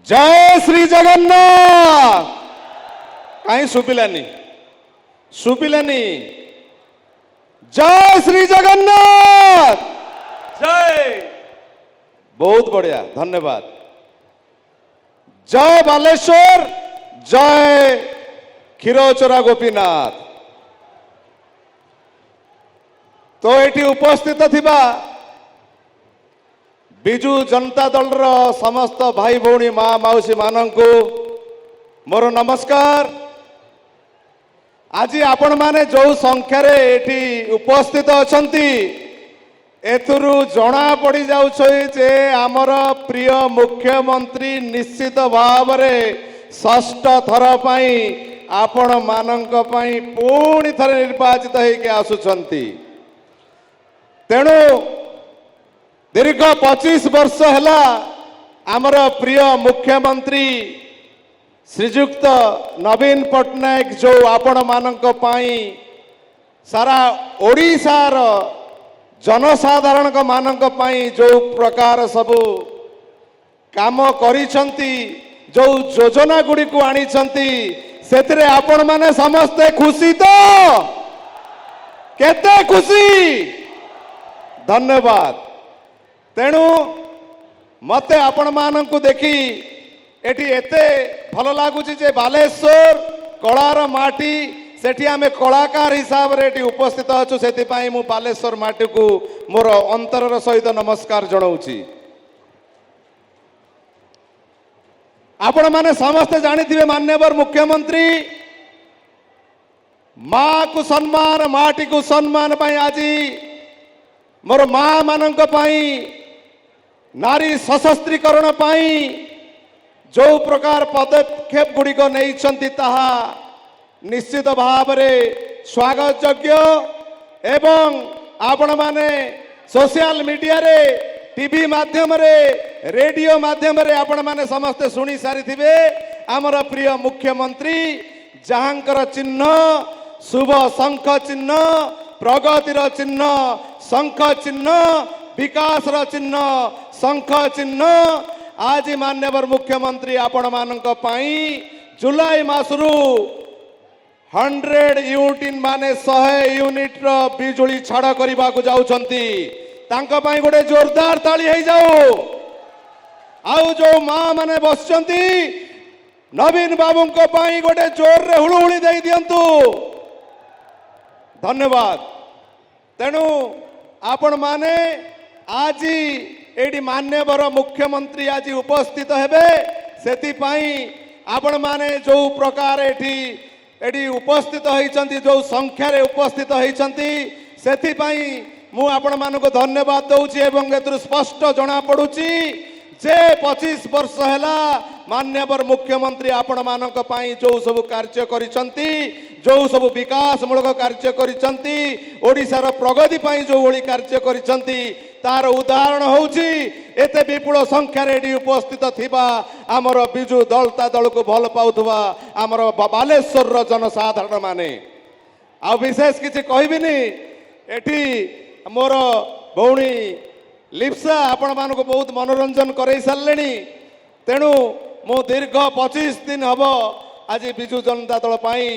जय श्री जगन्नाथ। कहीं सुपिलानी सुपिलानी। जय श्री जगन्नाथ। जय। बहुत बढ़िया, धन्यवाद। जय बालेश्वर, जय क्षीरोचरा गोपीनाथ। तो ये उपस्थित थिबा बिजु जनता दल समस्त भाई भौणी माँ माउसी मानंकु मोर नमस्कार। आज आपण माने जो संख्यार एठी उपस्थित अछंती एथुरु जना पड़ी जाउछ जे आमर प्रिय मुख्यमंत्री निश्चित भाव रे षष्ठ थर पई आपण मानंक पई पुणी थरे निर्वाचित होइके आसुछंती। तेणु दीर्घ 25 वर्ष है आमर प्रिय मुख्यमंत्री श्रीजुक्त नवीन पट्टनायक जो आपण मानक पाई सारा ओडिशार जनसाधारण मानक पाई जो प्रकार सबू काम करिसंती, जो योजना गुड़ी को आनिसंती सेतिरे आपण माने समस्ते खुशी तो केते खुशी। धन्यवाद। तेणु मते आपण मानंकु देखी एटी एते भल लागुची जे बालेश्वर कलार माटी सेठी आमे कलाकार हिसाब रे एटी उपस्थित अछु। सेति पई मु बालेश्वर माटी को मोर अंतरर सहित नमस्कार जणाउची। आपण माने समस्त जानिथिबे मान्यवर मुख्यमंत्री माँ को सम्मान माटी को सम्मान पई आजी मोर माँ मानंक पई नारी सशस्त्रीकरण पाई जो प्रकार पदक्षेप गुड़िक नहीं ताहा निश्चित भाव रे स्वागत योग्य। एवं आपण माने सोशल मीडिया रे टीवी माध्यम रे रेडियो माध्यम रे आपण माने समस्त सुनी सारी थिबे आमर प्रिय मुख्यमंत्री जहांकर चिन्ह शुभ शंख चिन्ह प्रगतिर चिन्ह शंख चिन्ह विकास चिन्ह शंख चिन्ह आज मान्यवर मुख्यमंत्री आपण मानक पाई जुलाई मासरू 100 यूनिट माने 100 यूनिट रो बिजुली छाड़ करने को जाउछंती। तांका पाई गोटे जोरदार ताली हो जाऊ। आउ जो माँ माने बसचंती नवीन बाबू को पाई गोटे जोर रे हुळुहुळी दे दियंतु। धन्यवाद। तेणु आपण माने आज एडी मान्यवर मुख्यमंत्री आज उपस्थित हेबे सेति पाई आपण माने जो प्रकार एडी उपस्थित होइचंती जो संख्या रे उपस्थित होइचंती सेति पाई मु आपण मानको धन्यवाद दउची। एवं एतु स्पष्ट जना पडुची जे 25 वर्ष हैला मान्यवर मुख्यमंत्री आपण मानक पाई जो सब कार्य करिसंती जो सब विकास मूलक कार्य करिसंती ओडिशार प्रगति पाई जो ओली कार्य करिसंती तार उदाहरण होउची एते विपुल संख्या रे उपस्थित थिबा आमर बिजु दलता दल को भल पाउथबा आमर बालेश्वर र जनसाधारण माने। आ विशेष किछि कहबिनी एठी मोर भौणी लिप्सा आपण मानको बहुत मनोरंजन करे सारलेनी। तेणु मो दीर्घ 25 दिन हब आज बिजु जनता दल पाई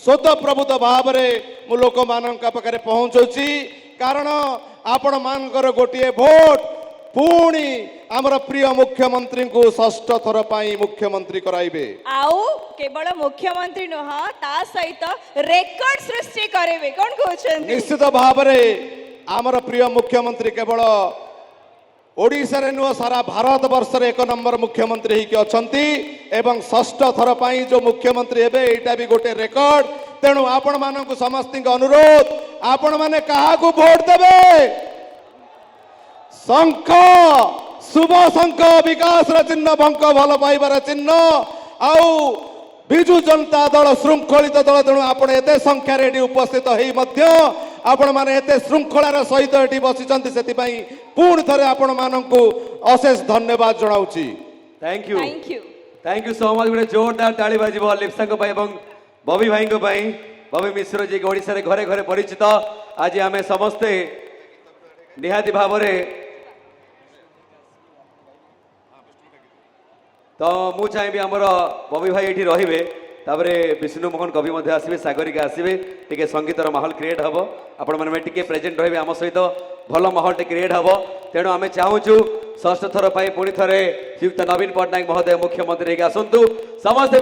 स्वतःप्रभुत भाव रे मु लोक मानक पाखरे पहुंचुची। कारण आपण मानकर गोटे भोट पुणी आमर प्रिय मुख्यमंत्री को षष्ठ थर पाई मुख्यमंत्री कराइबे। आउ केवल मुख्यमंत्री नुह ता सहित रेकॉर्ड सृष्टि करेबे कोन कहछन। निश्चित भाव रे आमर प्रिय मुख्यमंत्री केवल ओडिशा रे नुह सारा भारत वर्ष रे 1 नंबर मुख्यमंत्री ही के अछंती एवं षष्ठ थर पाई जो मुख्यमंत्री हेबे एटा भी गोटे रेकॉर्ड। तेणु आपण मानक समस्त अनुरोध आपण माने कहा को वोट देबे शंख शुभ शंख विकास चिन्ह बंक भल पाइबार चिन्ह आउ बिजु जनता दल श्रृंखलित दल। तेणु आपण एते संख्या रे उपस्थित होई मध्य आपण माने एते श्रृंखलार सहित एटी बसिचंती सेति पई पुणी थरे आपण मानकु अशेष धन्यवाद जणाउची। Thank you thank you thank you so much. गोटे जोरदार ताली बाजिबो लिप्सा को पाई एवं बबी भाई को पाई। बबी मिश्र जी ओडिशा रे घरे घरे परिचित। आज आमे समस्ते निहाती भाव रे तो मु चाहिए आमर बबी भाई ये रे तापरे विष्णु मोहन कवि मध्य आसवे सागरिका आसवे टिके संगीतर माहौल क्रिएट हम आपण मैंने टिके प्रेजेंट रही आम सहित भल माहौल टे क्रिएट हम तेणु आम चाहूँ षष्ठ थर पुणी थे श्रीयुक्त नवीन पट्टनायक महोदय मुख्यमंत्री आसतु समस्ते